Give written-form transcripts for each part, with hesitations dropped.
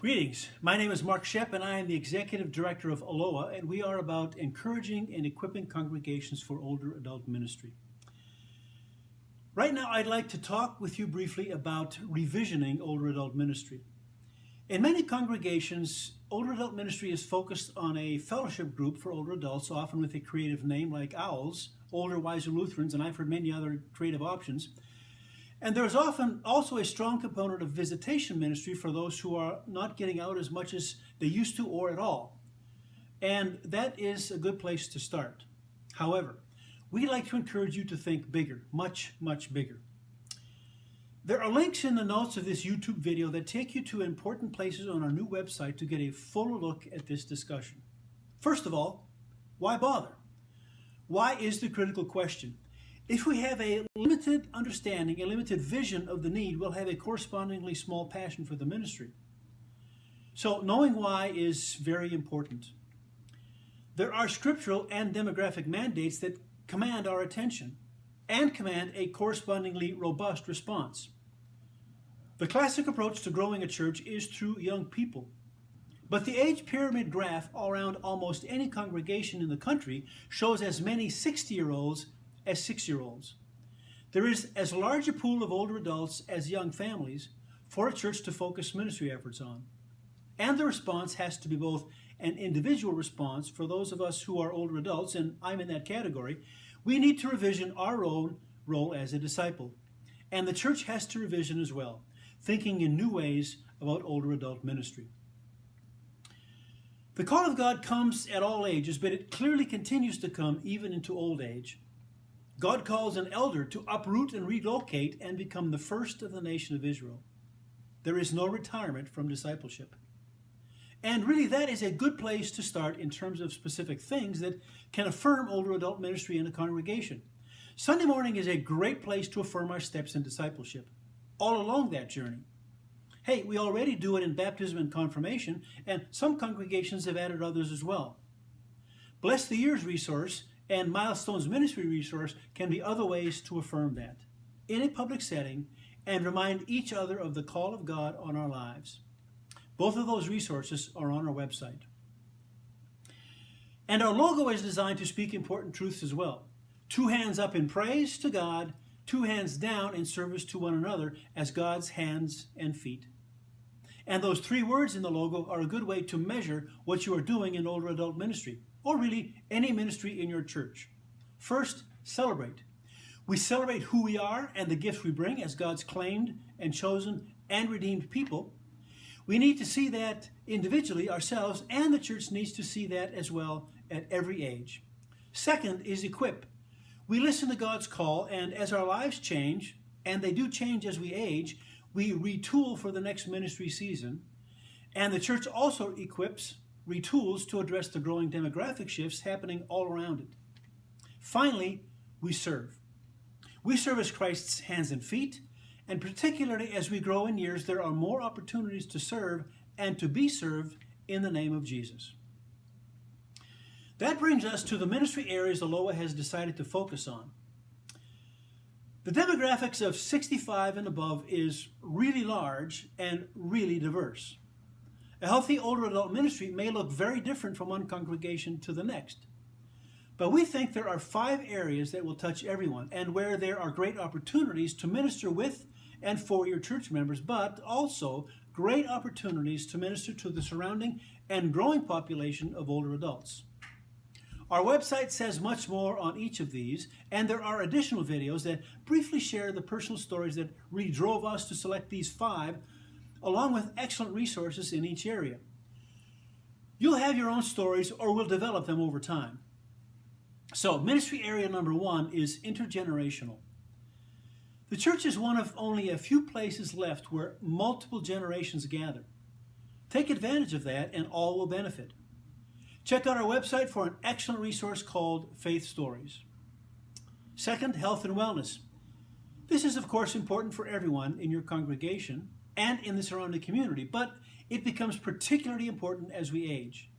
Greetings. My name is Mark Shep, and I am the Executive Director of ALOA, and we are about encouraging and equipping congregations for older adult ministry. Right now, I'd like to talk with you briefly about revisioning older adult ministry. In many congregations, older adult ministry is focused on a fellowship group for older adults, often with a creative name like OWLs, Older Wiser Lutherans, and I've heard many other creative options. And there's often also a strong component of visitation ministry for those who are not getting out as much as they used to or at all. And that is a good place to start. However, we'd like to encourage you to think bigger, much, much bigger. There are links in the notes of this YouTube video that take you to important places on our new website to get a fuller look at this discussion. First of all, why bother? Why is the critical question? If we have a limited understanding, a limited vision of the need, we'll have a correspondingly small passion for the ministry. So knowing why is very important. There are scriptural and demographic mandates that command our attention and command a correspondingly robust response. The classic approach to growing a church is through young people. But the age pyramid graph around almost any congregation in the country shows as many 60-year-olds as 6-year-olds. There is as large a pool of older adults as young families for a church to focus ministry efforts on. And the response has to be both an individual response for those of us who are older adults, and I'm in that category. We need to revision our own role as a disciple. And the church has to revision as well, thinking in new ways about older adult ministry. The call of God comes at all ages, but it clearly continues to come even into old age. God calls an elder to uproot and relocate and become the first of the nation of Israel. There is no retirement from discipleship. And really, that is a good place to start in terms of specific things that can affirm older adult ministry in a congregation. Sunday morning is a great place to affirm our steps in discipleship, all along that journey. Hey, we already do it in baptism and confirmation, and some congregations have added others as well. Bless the Years resource and Milestones Ministry resource can be other ways to affirm that in a public setting and remind each other of the call of God on our lives. Both of those resources are on our website. And our logo is designed to speak important truths as well. 2 hands up in praise to God, 2 hands down in service to one another as God's hands and feet. And those 3 words in the logo are a good way to measure what you are doing in older adult ministry, or really any ministry in your church. First, celebrate. We celebrate who we are and the gifts we bring as God's claimed and chosen and redeemed people. We need to see that individually ourselves, and the church needs to see that as well at every age. Second is equip. We listen to God's call, and as our lives change, and they do change as we age, we retool for the next ministry season. And the church also equips, retools to address the growing demographic shifts happening all around it. Finally, we serve. We serve as Christ's hands and feet, and particularly as we grow in years, there are more opportunities to serve and to be served in the name of Jesus. That brings us to the ministry areas ALOA has decided to focus on. The demographics of 65 and above is really large and really diverse. A healthy older adult ministry may look very different from one congregation to the next. But we think there are 5 areas that will touch everyone and where there are great opportunities to minister with and for your church members, but also great opportunities to minister to the surrounding and growing population of older adults. Our website says much more on each of these, and there are additional videos that briefly share the personal stories that really drove us to select these 5, along with excellent resources in each area. You'll have your own stories, or we'll develop them over time. So, ministry area number 1 is intergenerational. The church is one of only a few places left where multiple generations gather. Take advantage of that, and all will benefit. Check out our website for an excellent resource called Faith Stories. Second, health and wellness. This is, of course, important for everyone in your congregation and in the surrounding community, but it becomes particularly important as we age.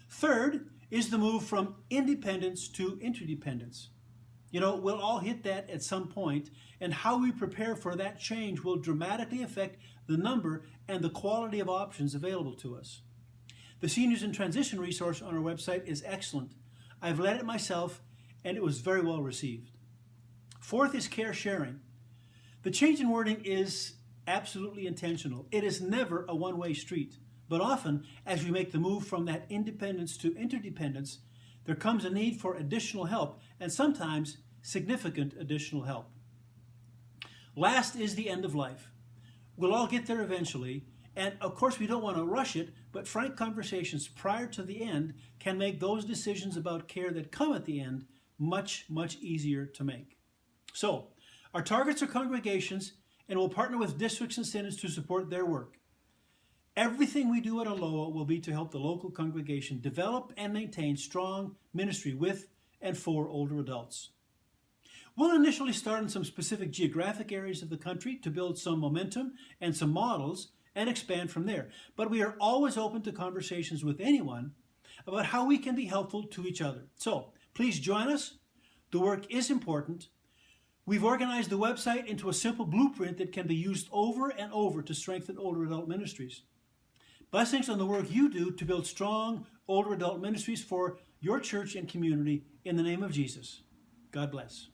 Third is the move from independence to interdependence. You know, we'll all hit that at some point, and how we prepare for that change will dramatically affect the number, and the quality of options available to us. The Seniors in Transition resource on our website is excellent. I've led it myself, and it was very well received. Fourth is care sharing. The change in wording is absolutely intentional. It is never a one-way street, but often, as we make the move from that independence to interdependence, there comes a need for additional help, and sometimes significant additional help. Last is the end of life. We'll all get there eventually, and of course we don't want to rush it, but frank conversations prior to the end can make those decisions about care that come at the end much, much easier to make. So, our targets are congregations, and we'll partner with districts and synods to support their work. Everything we do at ALOA will be to help the local congregation develop and maintain strong ministry with and for older adults. We'll initially start in some specific geographic areas of the country to build some momentum and some models and expand from there. But we are always open to conversations with anyone about how we can be helpful to each other. So please join us. The work is important. We've organized the website into a simple blueprint that can be used over and over to strengthen older adult ministries. Blessings on the work you do to build strong older adult ministries for your church and community in the name of Jesus. God bless.